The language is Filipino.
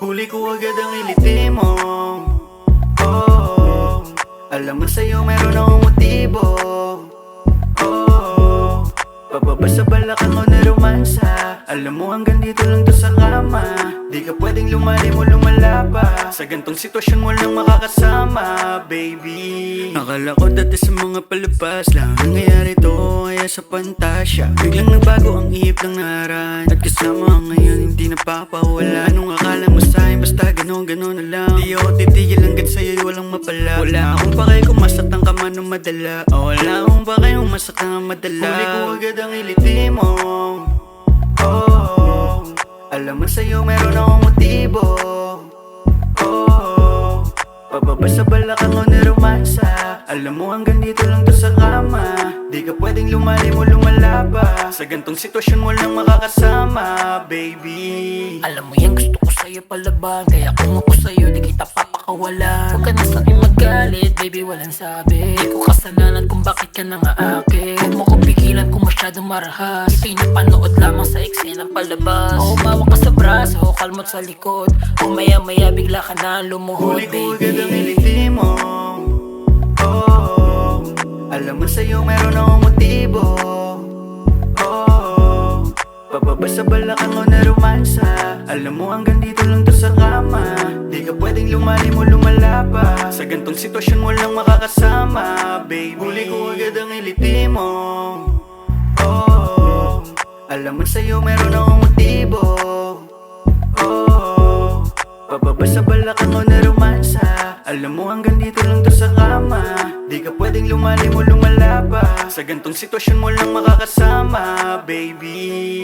Huli ko agad ang iliti mo. Oh, alam mo sa'yo meron akong motibo. Oh, pababa sa balakang ko na romansa. Alam mo hanggang dito lang to sa kama. Di ka pwedeng lumalim o lumalapa. Sa gantong sitwasyon mo lang makakasama, baby. Akala ko dati sa mga palabas lang nangyayari to, kaya sa pantasya biglang nagbago ang ihip ng naran. At kasama ngayon hindi napapawala. Anong akala mo sa'kin basta ganon na lang. Di ako titigil hanggat sa'yo'y walang mapala. Wala akong pakay kung masaktan ka man o madala. Wala akong pakay kung masaktan ka madala. Huli ko agad ang iliti mo. Oh, alam mo sa'yo meron akong motibo. Oh, pababa sa balakang ko na romansa. Alam mo hanggang dito lang to sa kama. Di ka pwedeng lumalim o lumalapa. Sa gantong sitwasyon mo lang makakasama, baby. Alam mo yan, gusto ko sa'yo palaban. Kaya kung ako sa'yo, di kita papakawalan. Huwag ka na sa'kin magalit, baby, walang sabi. Di ko kasalanan kung bakit ka nang aake. Huwag mo ko pigilan kung masyadong marahas. Ito'y napanood lamang sa eksenang palabas. O umawa ka sa braso, kalmot sa likod. O maya-maya bigla ka na lumuhod, Huli ko agad ang baby. iliti mo. Oh, alam mo sa'yo meron akong motibo. Oh, pababa sa balakang ko na romansa. Alam mo hanggang dito lang to sa kama. Di ka pwedeng lumalim o lumalapa. Sa gantong sitwasyon mo lang makakasama, baby. Huli ko agad ang iliti mo. Oh, alam mo sa'yo meron akong motibo. Oh, pababa sa balakang ko na romansa. Alam mo hanggang dito lang to sa kama. Di ka pwedeng lumalim o lumalapa. Sa gantong sitwasyon mo lang makakasama, baby.